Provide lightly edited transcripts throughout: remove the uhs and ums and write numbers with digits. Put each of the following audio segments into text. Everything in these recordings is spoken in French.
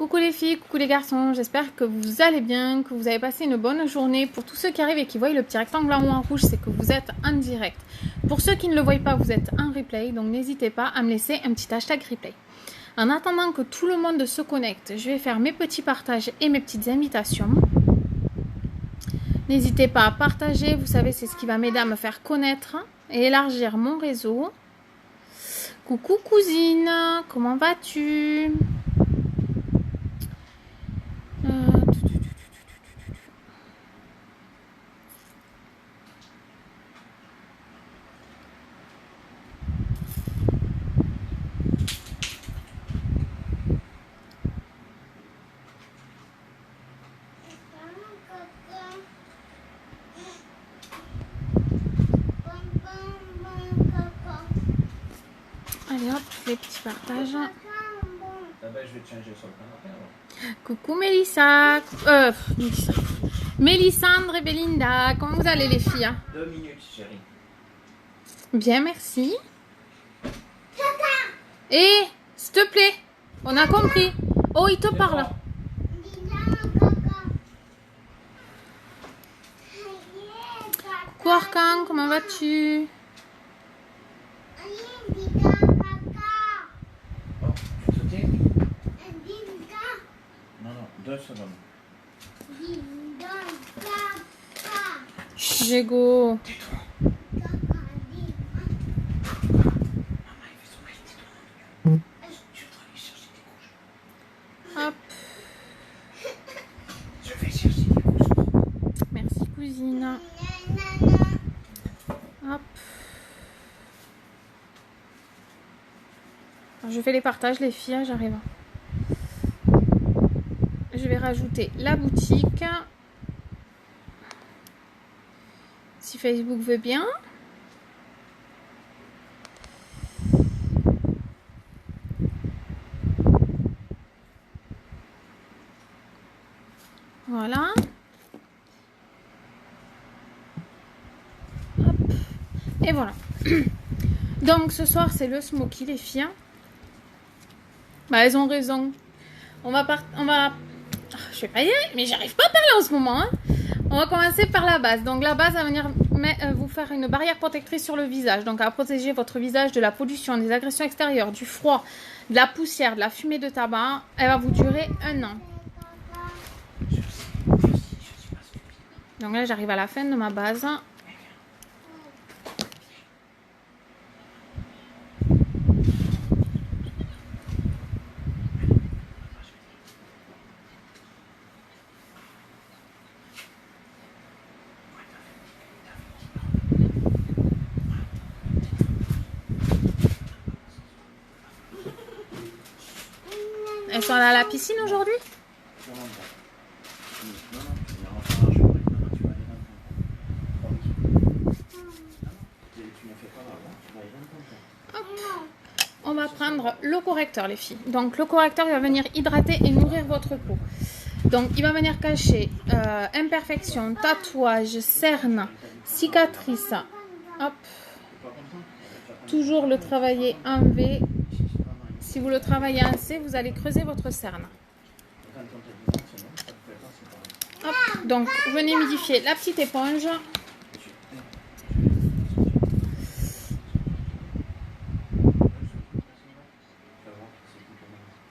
Coucou les filles, coucou les garçons, j'espère que vous allez bien, que vous avez passé une bonne journée. Pour tous ceux qui arrivent et qui voient le petit rectangle en haut en rouge, c'est que vous êtes en direct. Pour ceux qui ne le voient pas, vous êtes en replay, donc n'hésitez pas à me laisser un petit hashtag replay. En attendant que tout le monde se connecte, je vais faire mes petits partages et mes petites invitations. N'hésitez pas à partager, vous savez, c'est ce qui va m'aider à me faire connaître et élargir mon réseau. Coucou cousine, comment vas-tu ? Allez hop, les petits partages. Je vais te changer sur le canapé. Coucou Mélissa. Mélissandre et Belinda. Comment vous allez les filles? 2 minutes, chérie. Bien, merci. Et s'il te plaît, on a compris. Oh, il te parle. Coucou Arcan, comment vas-tu? Oh, tu te tais? Non, 2 secondes. Jégo. Tais-toi. Je dois aller chercher des couches. Hop. Je vais chercher des couches. Merci cousine. Hop. Alors, je fais les partages les filles, j'arrive. Je vais rajouter la boutique. Si Facebook veut bien. Voilà. Hop. Et voilà. Donc ce soir c'est le smoky les filles. Bah elles ont raison. On va je vais pas y aller, mais j'arrive pas à parler en ce moment. Hein. On va commencer par la base. Donc la base va venir vous faire une barrière protectrice sur le visage. Donc elle va protéger votre visage de la pollution, des agressions extérieures, du froid, de la poussière, de la fumée de tabac. Elle va vous durer 1 an. Donc là j'arrive à la fin de ma base. Elles sont allées à la piscine aujourd'hui? On va prendre le correcteur les filles. Donc le correcteur il va venir hydrater et nourrir votre peau. Donc il va venir cacher imperfections, tatouages, cernes, cicatrices. Hop. Toujours le travailler en V. Si vous le travaillez en C, vous allez creuser votre cerne. Hop. Donc venez humidifier la petite éponge.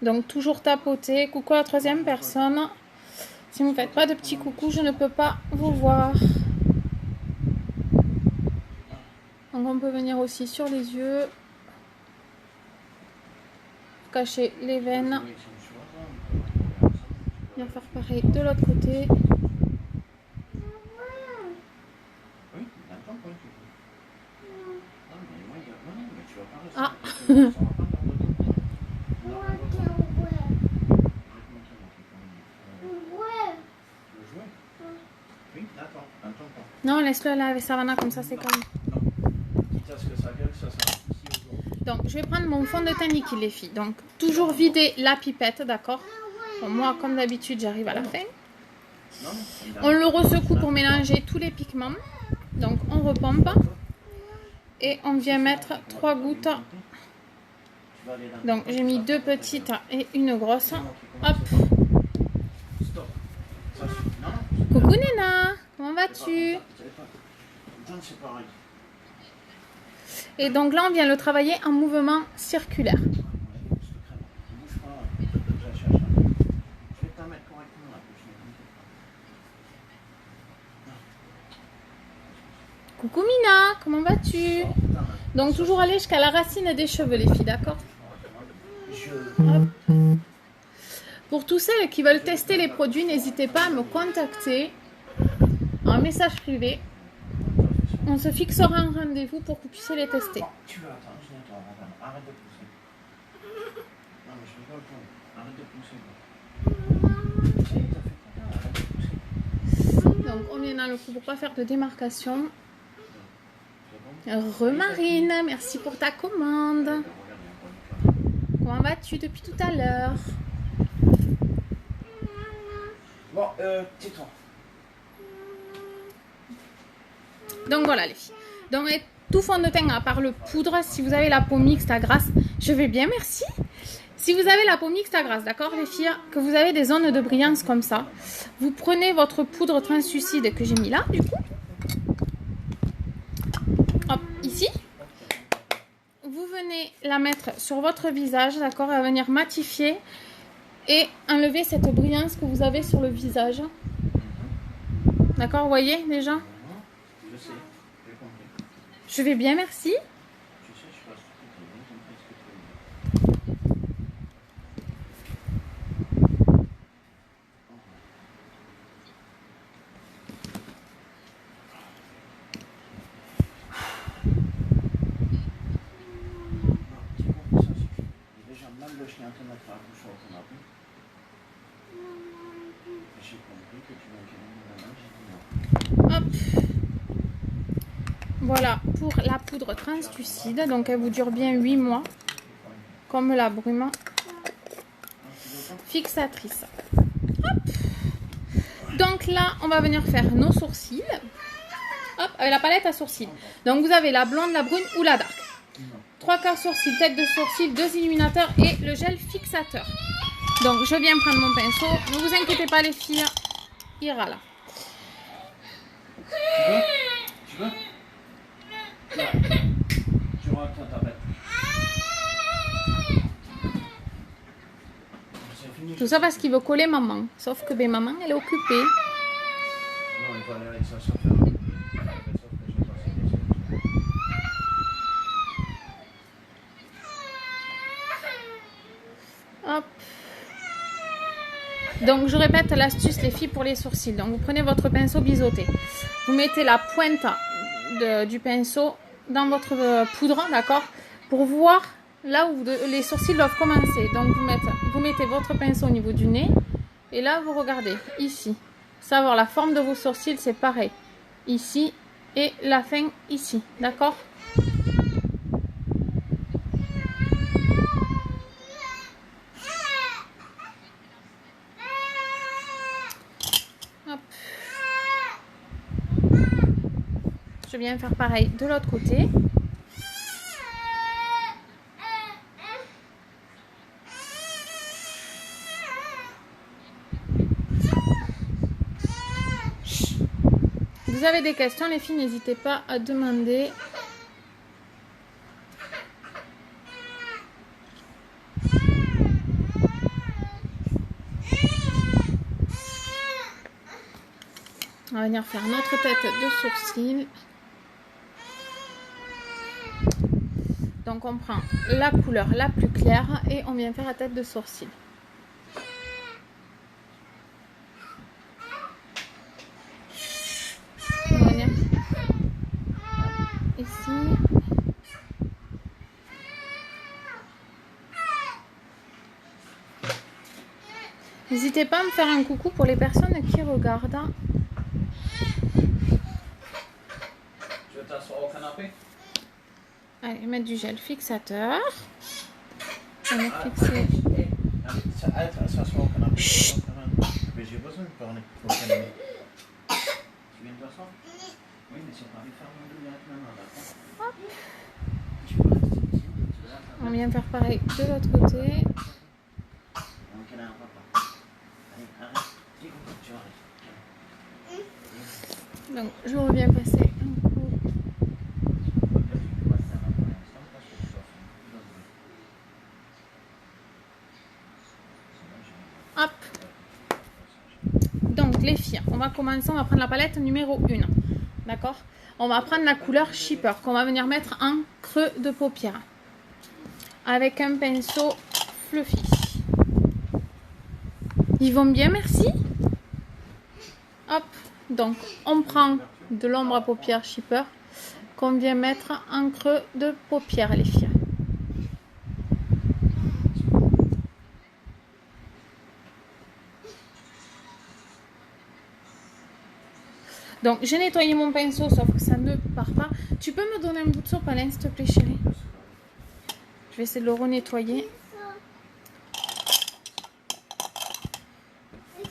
Donc toujours tapoter. Coucou à la 3e personne. Si vous ne faites pas de petits coucou, je ne peux pas vous voir. Donc on peut venir aussi sur les yeux. Cacher les veines. Bien faire pareil de l'autre côté. Ah. Non, laisse-le là avec Savannah, comme ça c'est calme. Donc, je vais prendre mon fond de teint liquide, les filles. Donc, toujours vider la pipette, d'accord? Bon, moi, comme d'habitude, j'arrive à la fin. On le ressecoue pour mélanger tous les pigments. Donc, on repompe. Et on vient mettre 3 gouttes. Donc, j'ai mis 2 petites et une grosse. Hop. Coucou Nena, comment vas-tu? C'est pareil. Et donc là, on vient le travailler en mouvement circulaire. Coucou Mina, comment vas-tu? Donc toujours aller jusqu'à la racine des cheveux les filles, d'accord? Pour tous celles qui veulent tester les produits, n'hésitez pas à me contacter en message privé. On se fixera un rendez-vous pour que vous puissiez les tester. Tu veux attendre, je viens toi, arrête de pousser. Non mais je rigole pas, arrête de pousser. Arrête de pousser. Donc on vient dans le coup pour pas faire de démarcation. Remarine, merci pour ta commande. Comment vas-tu depuis tout à l'heure? Bon, tais-toi. Donc voilà les filles. Donc tout fond de teint à part le poudre, si vous avez la peau mixte à grasse, je vais bien, merci. Si vous avez la peau mixte à grasse, d'accord les filles, que vous avez des zones de brillance comme ça, vous prenez votre poudre translucide que j'ai mis là, du coup. Hop, ici. Vous venez la mettre sur votre visage, d'accord, elle va venir matifier et enlever cette brillance que vous avez sur le visage. D'accord, vous voyez déjà? Je sais, j'ai compris. Je vais bien, merci. Tu sais, je passe tout le temps, j'ai compris ce que tu veux dire. Le chien te mettra à coucher au canapé. J'ai compris que tu m'as dit non, j'ai dit non. Voilà pour la poudre translucide. Donc elle vous dure bien 8 mois. Comme la brume fixatrice. Hop. Donc là, on va venir faire nos sourcils. Hop, avec la palette à sourcils. Donc vous avez la blonde, la brune ou la dark. 3/4 sourcils, tête de sourcil, 2 illuminateurs et le gel fixateur. Donc je viens prendre mon pinceau. Ne vous inquiétez pas les filles, il ira là. Tu veux? Tu rentres ta tablette. Tout ça parce qu'il veut coller maman. Sauf que ben, maman elle est occupée. Non, il va aller avec sa soeur faire un truc. Hop. Donc je répète l'astuce les filles pour les sourcils. Donc vous prenez votre pinceau biseauté. Vous mettez la pointe du pinceau dans votre poudre, d'accord, pour voir là où les sourcils doivent commencer. Donc vous mettez votre pinceau au niveau du nez et là vous regardez ici. Savoir la forme de vos sourcils, c'est pareil. Ici et la fin ici, d'accord? Je viens faire pareil de l'autre côté. Vous avez des questions les filles, n'hésitez pas à demander. On va venir faire notre tête de sourcil. Donc on prend la couleur la plus claire et on vient faire la tête de sourcil. On va venir ici. N'hésitez pas à me faire un coucou pour les personnes qui regardent. Tu veux t'asseoir au canapé? Allez, mettre du gel fixateur. On va fixer. Elle s'assoit au canapé. Mais j'ai besoin de parler au canapé. Tu viens de t'asseoir? Oui, mais c'est pas faire mon maintenant, d'accord? Tu peux rester ici. On vient faire pareil de l'autre côté. On câlin à papa. Allez, arrête. Dis-moi, tu arrêtes. Donc, je reviens passer un coup. Hop. Donc, les filles, on va commencer. On va prendre la palette numéro 1. D'accord? On va prendre la couleur Shipper qu'on va venir mettre en creux de paupière. Avec un pinceau fluffy. Ils vont bien, merci. Hop. Donc, on prend de l'ombre à paupières Shipper qu'on vient mettre en creux de paupière, les filles. Donc, j'ai nettoyé mon pinceau, sauf que ça ne part pas. Tu peux me donner un bout de soap, Alain, s'il te plaît, chérie? Je vais essayer de le renettoyer. Je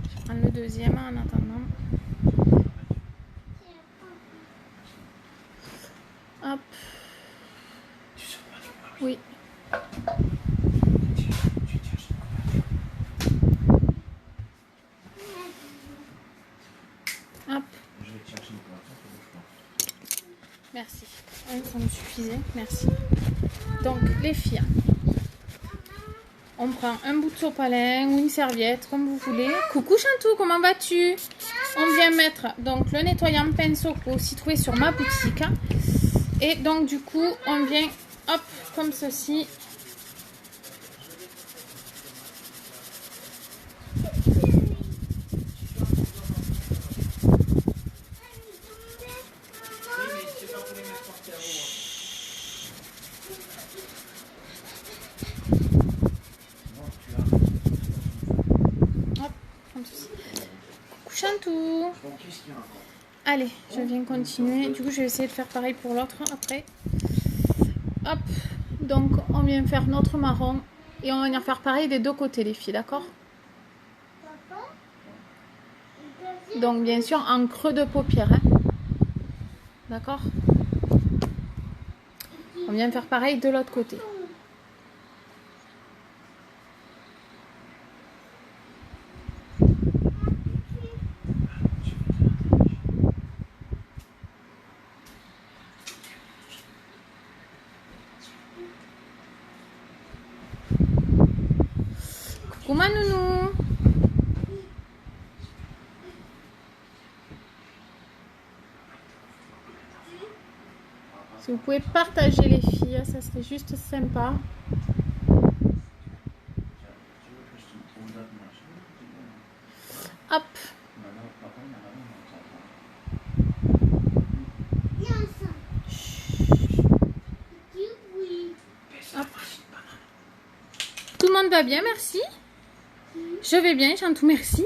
vais prendre le deuxième en attendant. Hop. Oui. Hop. Merci. Ça me suffisait. Merci. Donc, les filles, on prend un bout de sopalin ou une serviette, comme vous voulez. Coucou Chantou, comment vas-tu? On vient mettre donc le nettoyant pinceau que vous aussi trouver sur ma boutique. Et donc, du coup, on vient, hop, comme ceci. Chantou. Allez, je viens continuer. Du coup, je vais essayer de faire pareil pour l'autre après. Hop. Donc, on vient faire notre marron. Et on va venir faire pareil des deux côtés, les filles, d'accord? Donc, bien sûr, en creux de paupière. Hein. D'accord? On vient faire pareil de l'autre côté. Coucou ma nounou. Si vous pouvez partager les filles, ça serait juste sympa. Hop. Hop. Tout le monde va bien, merci. Je vais bien, Chantou, merci.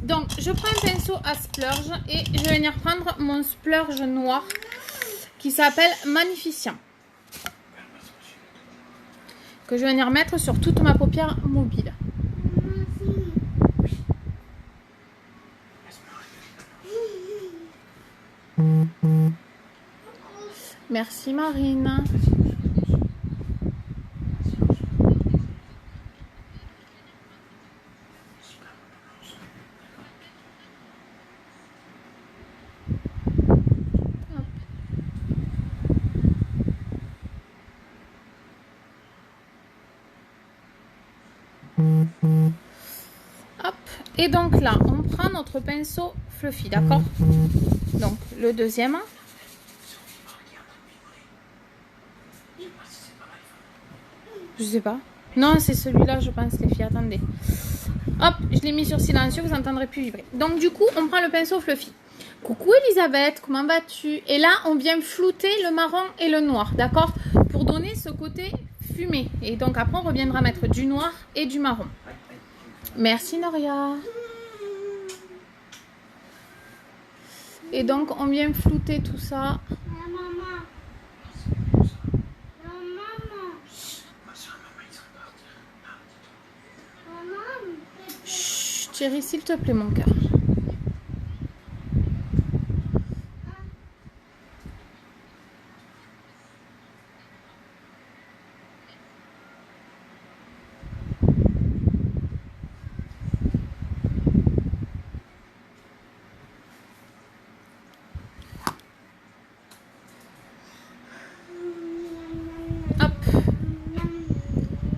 Donc, je prends un pinceau à splurge et je vais venir prendre mon splurge noir qui s'appelle Magnificent. Que je vais venir mettre sur toute ma paupière mobile. Merci Marine. Hop. Et donc là, on prend notre pinceau fluffy, d'accord? Donc le deuxième. Je sais pas. Non, c'est celui-là, je pense, les filles. Attendez. Hop, je l'ai mis sur silencieux, vous n'entendrez plus vibrer. Donc du coup, on prend le pinceau fluffy. Coucou Elisabeth, comment vas-tu? Et là, on vient flouter le marron et le noir, d'accord? Pour donner ce côté fumé. Et donc après, on reviendra mettre du noir et du marron. Merci Noria. Et donc, on vient flouter tout ça. Chut, Thierry, s'il te plaît, mon cœur.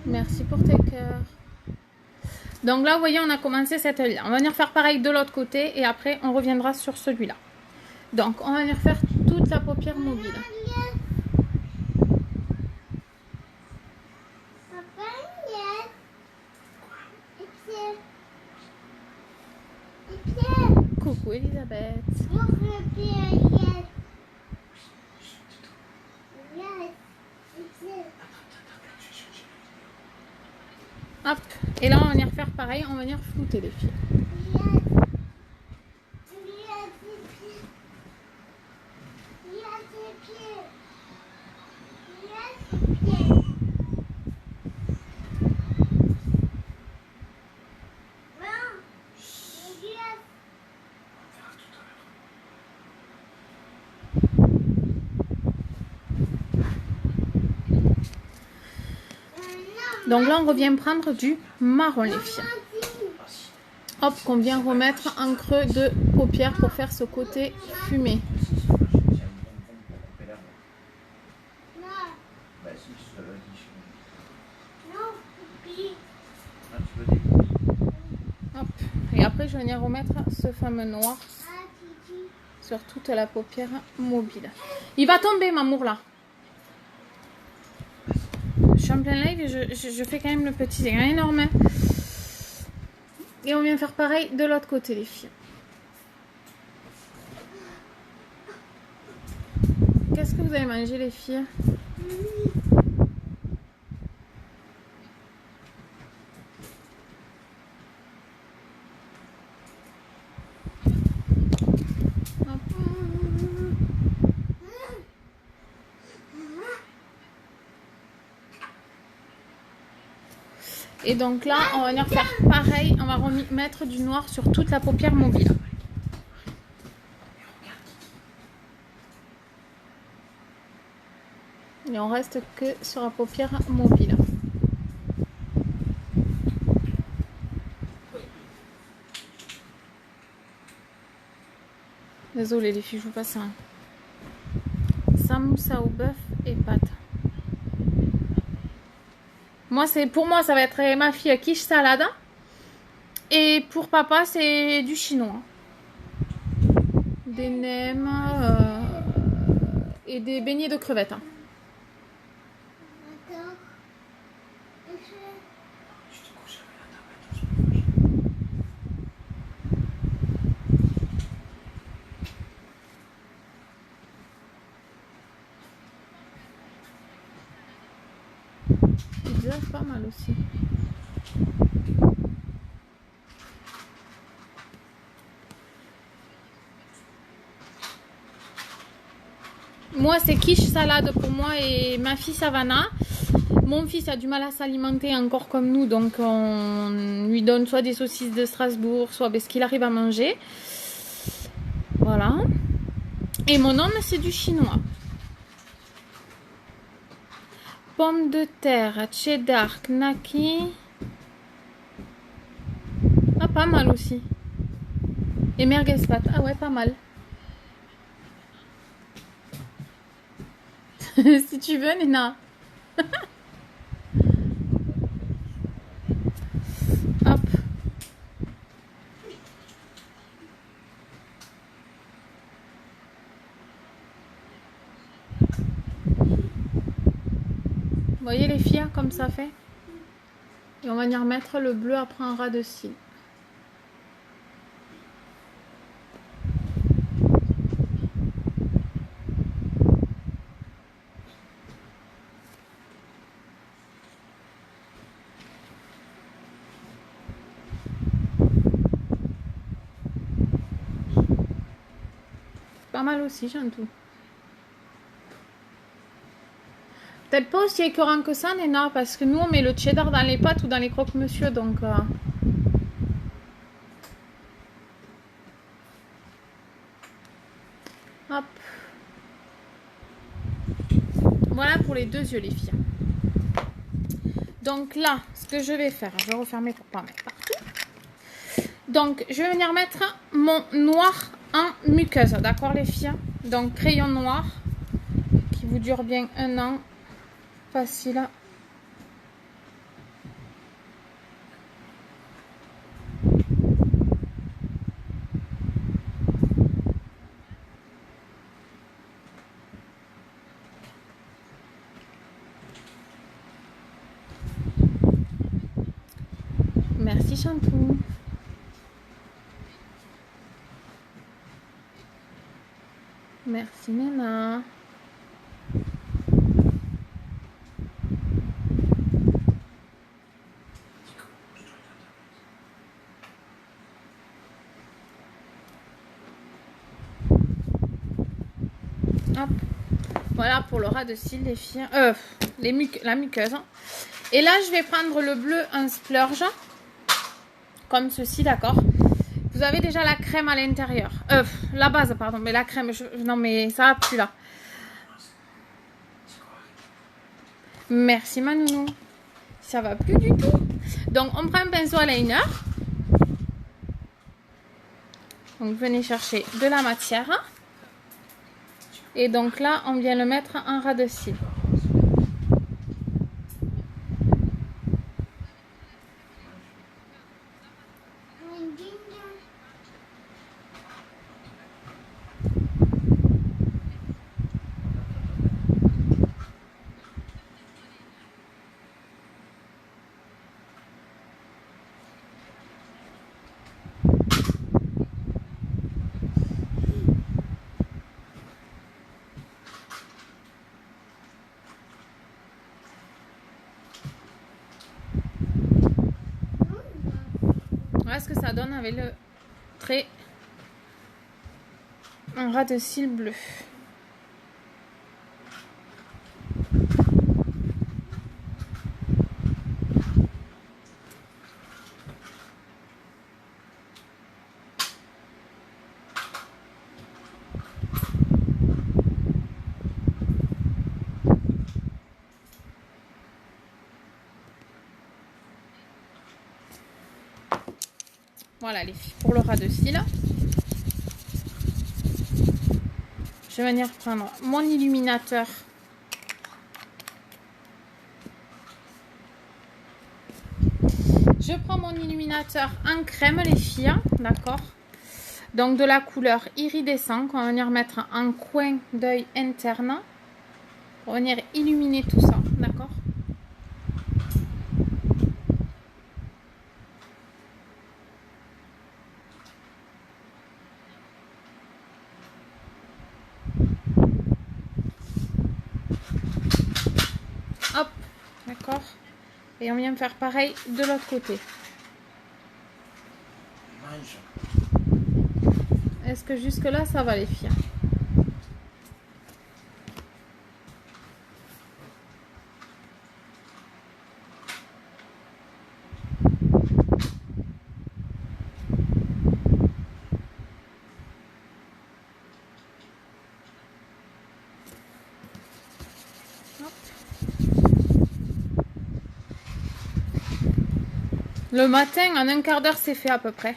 Merci pour tes cœurs. Donc là, vous voyez, on a commencé cette œil-là. On va venir faire pareil de l'autre côté et après, on reviendra sur celui-là. Donc, on va venir faire toute la paupière mobile. Coucou Elisabeth. Hop. Et là, on va venir faire pareil. On va venir flouter les filles. Donc là, on revient prendre du marron, les filles. Hop, qu'on vient remettre en creux de paupière pour faire ce côté fumé. Hop. Et après, je vais venir remettre ce fameux noir sur toute la paupière mobile. Il va tomber, Mamour, là. Je suis en plein live et je fais quand même le petit. C'est quand même énorme. Hein. Et on vient faire pareil de l'autre côté, les filles. Qu'est-ce que vous avez mangé, les filles? Et donc là, on va venir faire pareil. On va remettre du noir sur toute la paupière mobile. Et on reste que sur la paupière mobile. Désolée les filles, je vous passe un samoussa au bœuf et pâtes. Pour moi, ça va être ma fille quiche salade. Et pour papa, c'est du chinois. Des nems et des beignets de crevettes. Pas mal aussi. Moi, c'est quiche salade pour moi et ma fille Savannah. Mon fils a du mal à s'alimenter encore comme nous, donc on lui donne soit des saucisses de Strasbourg, soit ce qu'il arrive à manger. Voilà. Et mon homme, c'est du chinois. Pommes de terre, cheddar, knacky. Ah, pas mal aussi. Et merguez pâtes. Ah ouais, pas mal. Si tu veux, Nina. Hop. Vous voyez les filles, comme ça fait. Et on va venir mettre le bleu après un ras de cils. Pas mal aussi, j'en tout. Peut-être pas aussi écœurant que ça, Néna, parce que nous on met le cheddar dans les pâtes ou dans les croque-monsieur, donc. Hop. Voilà pour les deux yeux, les filles. Donc là, ce que je vais faire, je vais refermer pour pas mettre partout. Donc, je vais venir mettre mon noir en muqueuse, d'accord les filles? Donc, crayon noir qui vous dure bien 1 an. Facile Merci Chantou. Merci Nena. Hop. Voilà pour le ras de cils les filles. La muqueuse. Et là je vais prendre le bleu un splurge. Comme ceci, d'accord. Vous avez déjà la crème à l'intérieur. La base, pardon. Mais la crème, non mais ça va plus là. Merci ma nounou. Ça va plus du tout. Donc on prend un pinceau à liner. Donc venez chercher de la matière. Et donc là, on vient le mettre en ras de cils. Voilà ce que ça donne avec le trait en ras de cils bleu. Voilà les filles, pour le ras de cils. Je vais venir prendre mon illuminateur. Je prends mon illuminateur en crème les filles, d'accord. Donc de la couleur iridescent qu'on va venir mettre en coin d'œil interne. Pour venir illuminer tout ça, d'accord. Hop, d'accord. Et on vient faire pareil de l'autre côté. Est-ce que jusque là ça va les filles? Le matin, en un quart d'heure, c'est fait à peu près.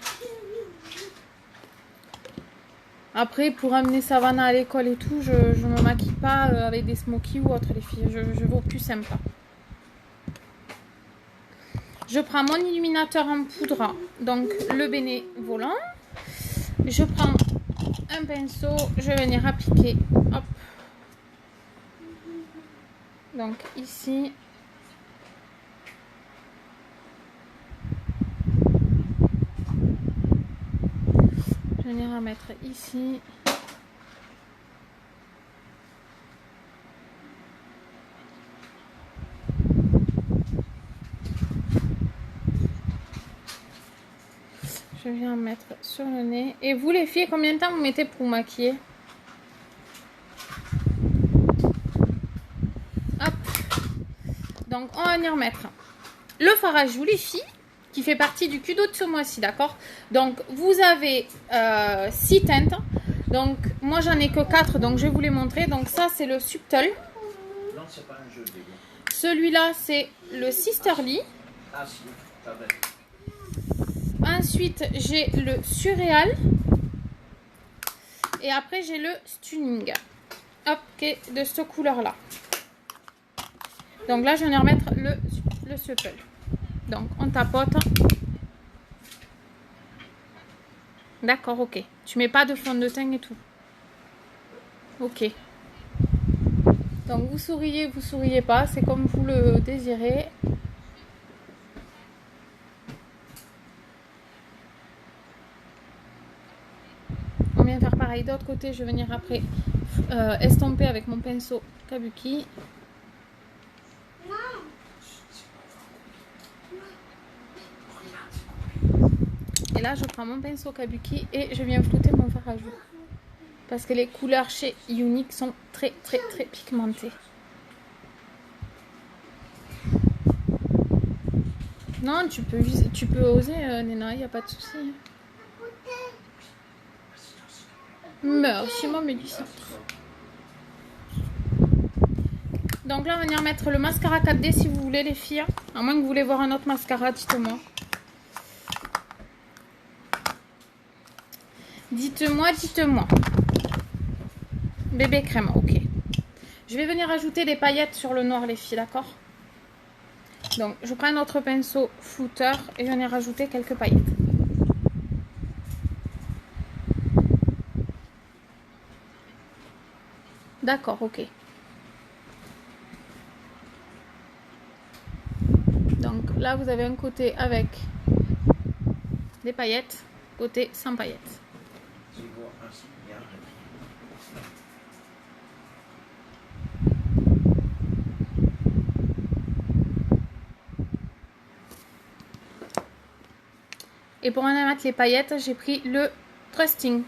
Après, pour amener Savannah à l'école et tout, je ne me maquille pas avec des smokies ou autre, les filles. Je vais au plus sympa. Je prends mon illuminateur en poudre, donc le bénévolant. Je prends un pinceau, je vais venir appliquer. Hop. Donc ici. Je vais venir à mettre ici. Je viens mettre sur le nez. Et vous les filles, combien de temps vous mettez pour vous maquiller? Hop. Donc on va venir mettre le fard à joues les filles, qui fait partie du Kudo de ce mois-ci, d'accord? Donc vous avez 6 teintes. Donc moi j'en ai que 4, donc je vais vous les montrer. Donc ça c'est le Subtle. Non, c'est pas un jeu de Lego. Celui-là c'est le Sisterly. Ah si, pas bête. Ensuite j'ai le Surreal. Et après j'ai le Stunning. Hop, qui est de cette couleur là. Donc là je viens remettre le Supple. Donc on tapote. D'accord, ok. Tu mets pas de fond de teint et tout. Ok. Donc vous souriez pas, c'est comme vous le désirez. viens faire pareil de l'autre côté. Je vais venir après estomper avec mon pinceau Kabuki. Et là, je prends mon pinceau Kabuki et je viens flouter mon fard à joues. Parce que les couleurs chez Younique sont très pigmentées. Non, tu peux oser, Néna, il n'y a pas de souci. Merci, ma Mélissa. Donc là, on va venir mettre le mascara 4D si vous voulez, les filles. À moins que vous voulez voir un autre mascara, dites-moi. Dites-moi. Bébé crème, ok. Je vais venir ajouter des paillettes sur le noir, les filles, d'accord? Donc, je prends un autre pinceau flouteur et je vais venir rajouter quelques paillettes. D'accord, ok. Donc là, vous avez un côté avec des paillettes, côté sans paillettes. Et pour en mettre les paillettes, j'ai pris le Trusting,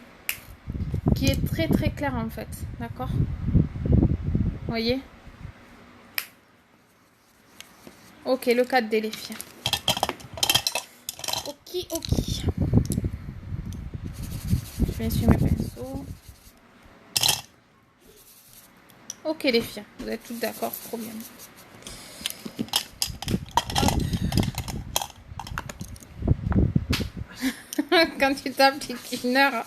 qui est très clair en fait, d'accord? Vous voyez? Ok, le 4D les filles. Ok. Je vais essuyer mes pinceaux. Ok les filles, vous êtes toutes d'accord, trop bien. Quand tu t'appliques une heure.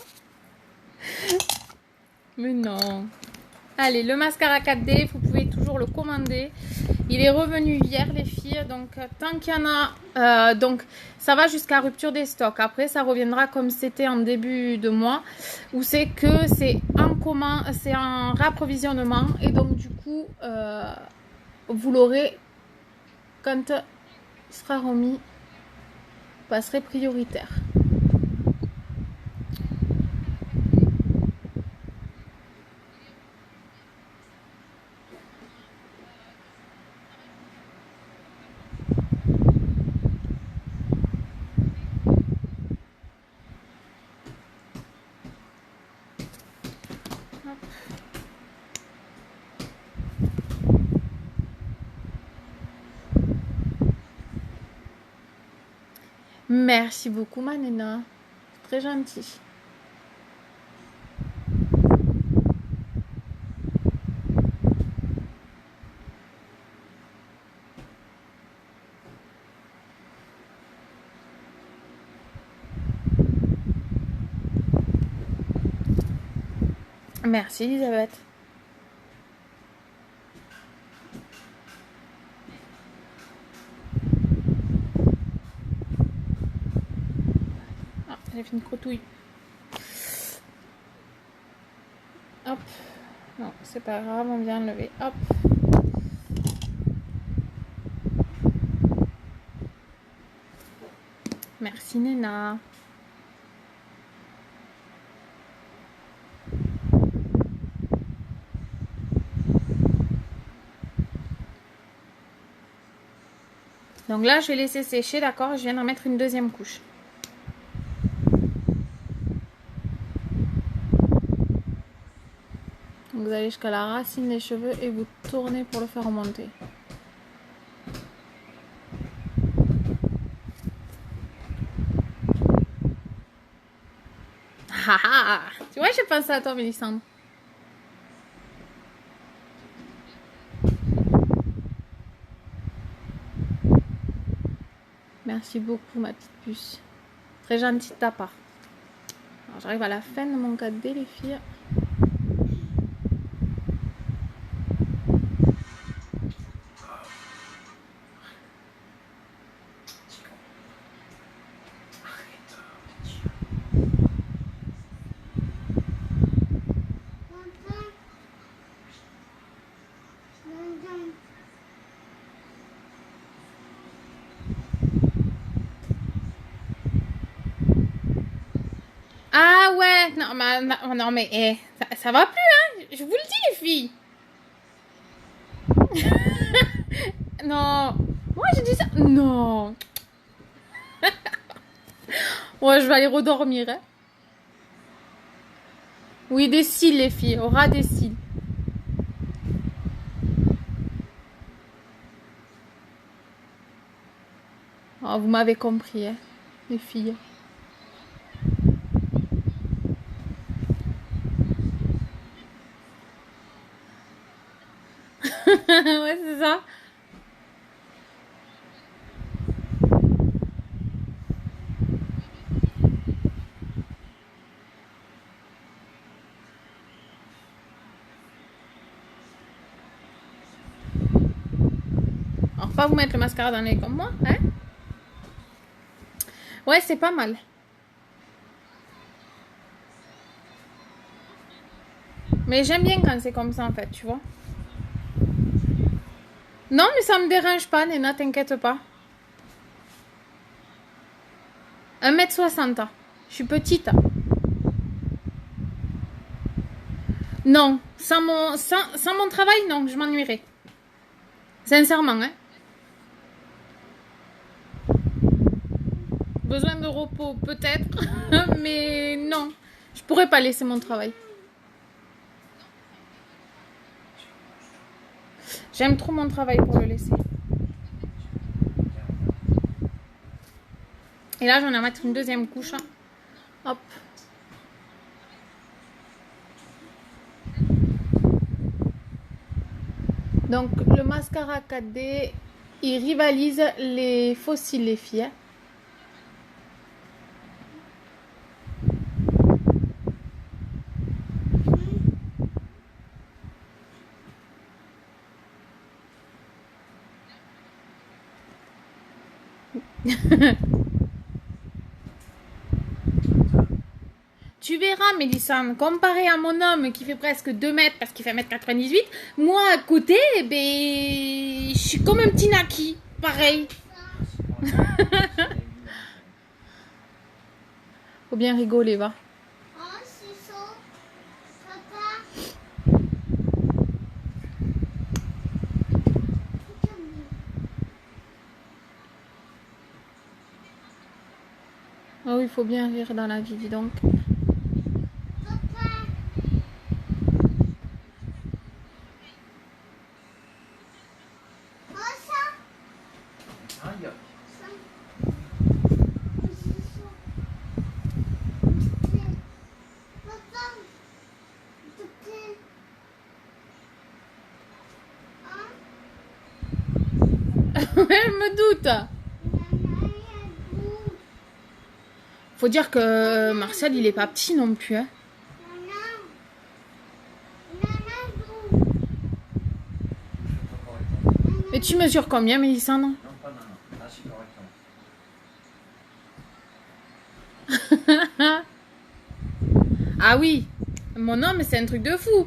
Mais non. Allez, le mascara 4D, vous pouvez toujours le commander. Il est revenu hier, les filles. Donc, tant qu'il y en a... donc, ça va jusqu'à rupture des stocks. Après, ça reviendra comme c'était en début de mois. Où c'est que c'est en réapprovisionnement. Et donc, du coup, vous l'aurez quand il sera remis. Vous passerez prioritaire. Merci beaucoup, ma Néna. Très gentil. Merci, Elisabeth. Ah, j'ai fait une croutouille. Hop. Non, c'est pas grave, on vient enlever. Hop. Merci, Néna. Donc là, je vais laisser sécher, d'accord? Je viens d'en mettre une deuxième couche. Donc vous allez jusqu'à la racine des cheveux et vous tournez pour le faire remonter. Ah ah! Tu vois, j'ai pensé à toi, Mélissandre. Merci beaucoup, ma petite puce. Très gentille de ta part. Alors, j'arrive à la fin de mon 4D, les filles. Ah ouais, non mais ça va plus, hein. Je vous le dis, les filles. Non. Moi, j'ai dit ça. Non. Ouais, je vais aller redormir, hein. Oui, des cils, les filles. Aura des cils. Oh, vous m'avez compris, hein, les filles. Ouais, c'est ça. Alors, pas vous mettre le mascara dans les comme moi, hein. Ouais, c'est pas mal. Mais j'aime bien quand c'est comme ça, en fait, tu vois. Non, mais ça me dérange pas, Néna, t'inquiète pas. 1m60. Je suis petite. Non, sans mon travail, non, je m'ennuierais. Sincèrement, hein. Besoin de repos, peut-être, mais non. Je pourrais pas laisser mon travail. J'aime trop mon travail pour le laisser. Et là, j'en ai à mettre une deuxième couche. Hop. Donc, le mascara 4D, il rivalise les fossiles, les filles. Tu verras, Mélissane, comparé à mon homme qui fait presque 2 mètres parce qu'il fait 1m98, moi à côté, je suis comme un petit naki, pareil. Faut bien rigoler, va. Oh, il faut bien rire dans la vie, dis donc. Elle me doute. Faut dire que Marcel, il est pas petit non plus, hein. Mais tu mesures combien, Mélissandre? Non, pas non. Là, c'est correctement. Ah oui, mon homme, c'est un truc de fou.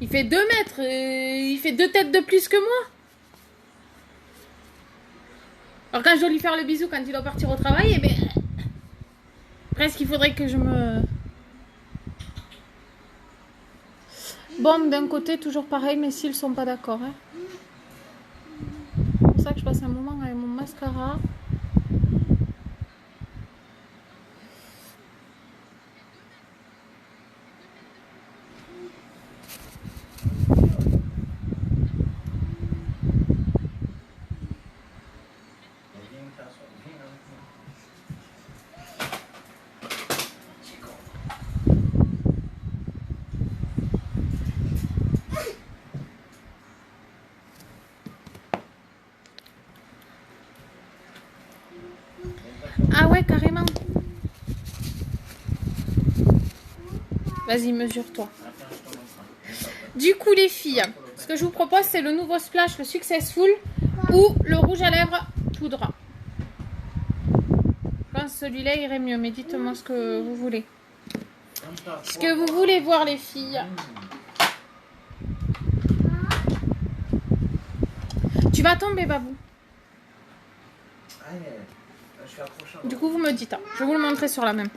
Il fait 2 mètres, il fait 2 têtes de plus que moi. Alors quand je dois lui faire le bisou quand il doit partir au travail, eh bien, presque il faudrait que je me... Bon, d'un côté, toujours pareil, mais s'ils sont pas d'accord, hein. C'est pour ça que je passe un moment avec mon mascara. Ah ouais, carrément. Vas-y, mesure-toi. Du coup, les filles, ce que je vous propose, c'est le nouveau splash, le Successful, ou le rouge à lèvres poudre. Je pense que celui-là irait mieux, mais dites-moi ce que vous voulez. Ce que vous voulez voir, les filles. Tu vas tomber, Babou. Je suis accroché. Du coup, vous me dites. Je vais vous le montrer sur la même.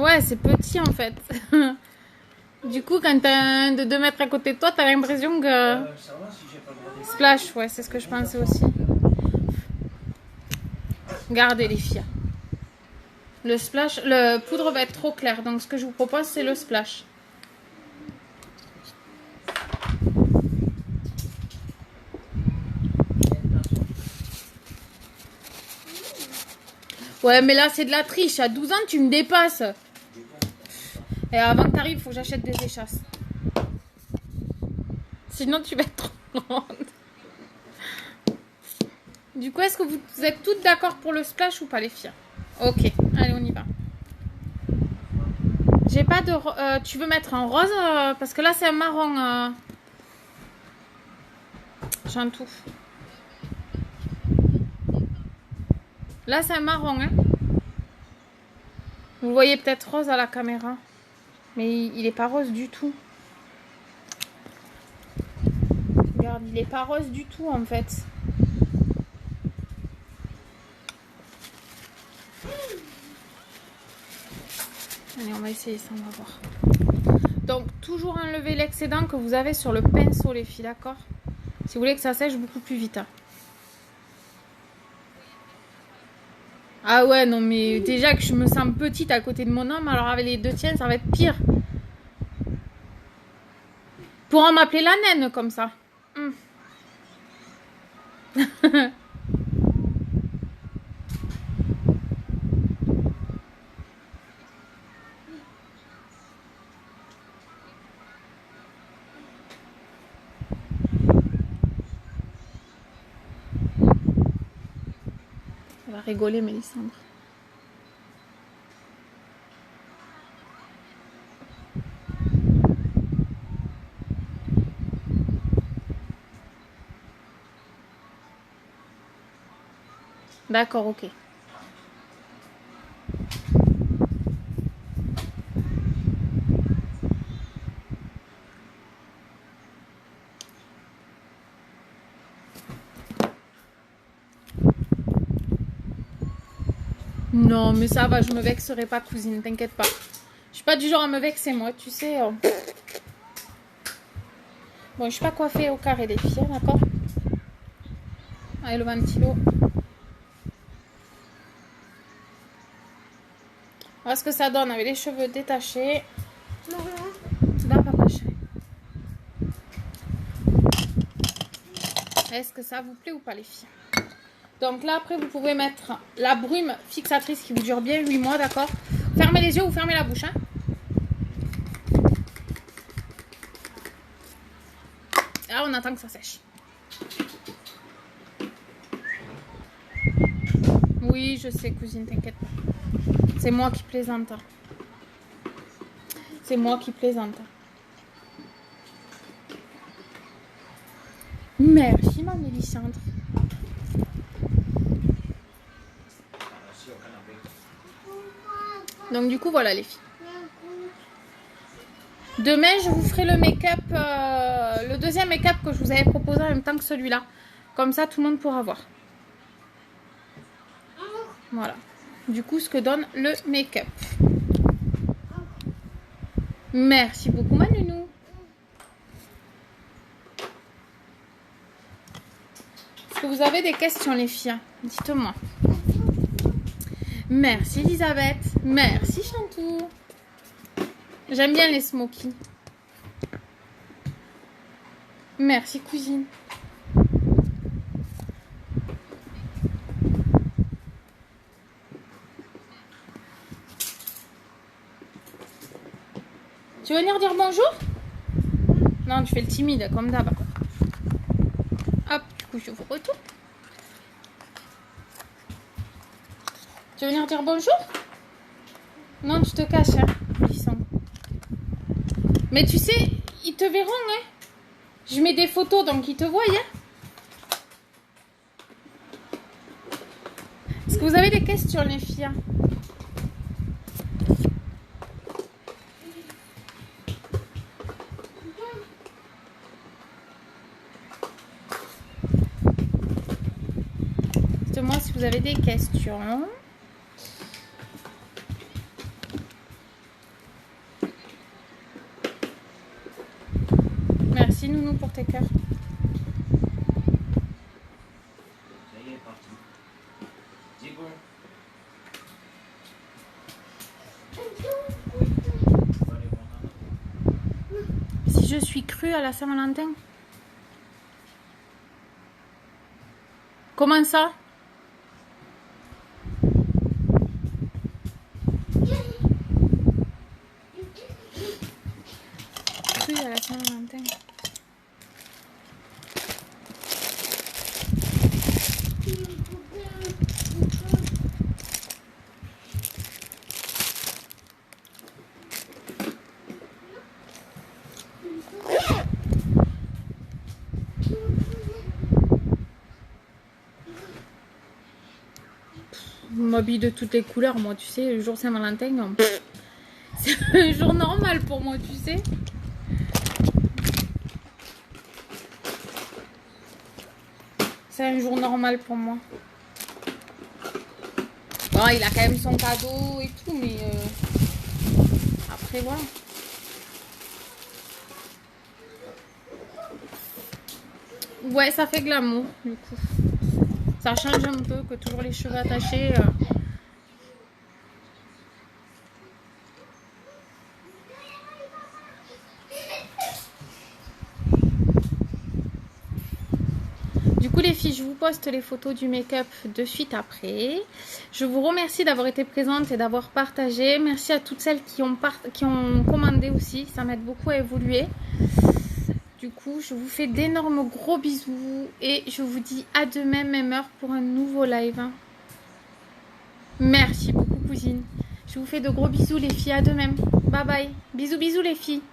Ouais, c'est petit en fait. Du coup, quand t'as un de 2 mètres à côté de toi, t'as l'impression que... Ça va si j'ai pas gardé. Splash, ouais, c'est ce que je pensais aussi. Regardez les filles. Le splash, le poudre va être trop clair. Donc ce que je vous propose, c'est le splash. Ouais, mais là, c'est de la triche. À 12 ans, tu me dépasses. Et avant que t'arrives, il faut que j'achète des échasses. Sinon, tu vas être trop grande. Du coup, est-ce que vous êtes toutes d'accord pour le splash ou pas, les filles? Ok, allez, on y va. J'ai pas de... tu veux mettre un rose parce que là, c'est un marron. J'ai un tout. Là, c'est un marron, hein. Vous voyez peut-être rose à la caméra. Mais il est pas rose du tout. Regarde, il est pas rose du tout, en fait. Allez, on va essayer ça, on va voir. Donc, toujours enlever l'excédent que vous avez sur le pinceau, les filles, d'accord? Si vous voulez que ça sèche beaucoup plus vite. Hein. Ah ouais, non, mais déjà que je me sens petite à côté de mon homme, alors avec les deux tiennes, ça va être pire. Pourront m'appeler la naine, comme ça. Elle va rigoler, Mélissandre. D'accord, ok. Non, mais ça va, je me vexerai pas, cousine, t'inquiète pas. Je suis pas du genre à me vexer, moi, tu sais. Bon, je suis pas coiffée au carré des filles, d'accord? Allez, le ventilo. Voilà ce que ça donne avec les cheveux détachés. Là, papa chéri. Est-ce que ça vous plaît ou pas, les filles? Donc là, après, vous pouvez mettre la brume fixatrice qui vous dure bien 8 mois, d'accord? Fermez les yeux ou fermez la bouche, hein? Là, on attend que ça sèche. Oui, je sais, cousine, t'inquiète pas. C'est moi qui plaisante. C'est moi qui plaisante. Merci, ma Mélissandre. Donc, du coup, voilà, les filles. Demain, je vous ferai le make-up, le deuxième make-up que je vous avais proposé en même temps que celui-là. Comme ça, tout le monde pourra voir. Voilà. Du coup, ce que donne le make-up. Merci beaucoup, ma nounou. Est-ce que vous avez des questions, les filles? Dites-moi. Merci, Elisabeth. Merci, Chantou. J'aime bien les smokies. Merci, cousine. Tu veux venir dire bonjour? Non, tu fais le timide, comme d'hab. Hop, du coup, je vous retourne. Tu veux venir dire bonjour? Non, tu te caches, hein, Lisson. Mais tu sais, ils te verront, hein. Je mets des photos, donc ils te voient, hein. Est-ce que vous avez des questions, les filles? Dites-moi si vous avez des questions. sur tes cœurs. Ça y est, parti. Diego. On va aller voir Nana. Si je suis crue à la Saint-Valentin. Comment ça? Crue à la Saint-Valentin. Je m'habille de toutes les couleurs, moi, tu sais, le jour Saint-Valentin, c'est un jour normal pour moi, tu sais. C'est un jour normal pour moi. Bon, il a quand même son cadeau et tout, mais après, voilà. Ouais, ça fait glamour, du coup. Ça change un peu que toujours les cheveux attachés. Du coup, les filles, je vous poste les photos du make-up de suite après. Je vous remercie d'avoir été présentes et d'avoir partagé. Merci à toutes celles qui ont commandé aussi. Ça m'aide beaucoup à évoluer. Du coup, je vous fais d'énormes gros bisous et je vous dis à demain, même heure, pour un nouveau live. Merci beaucoup, cousine. Je vous fais de gros bisous, les filles. À demain. Bye bye. Bisous, bisous, les filles.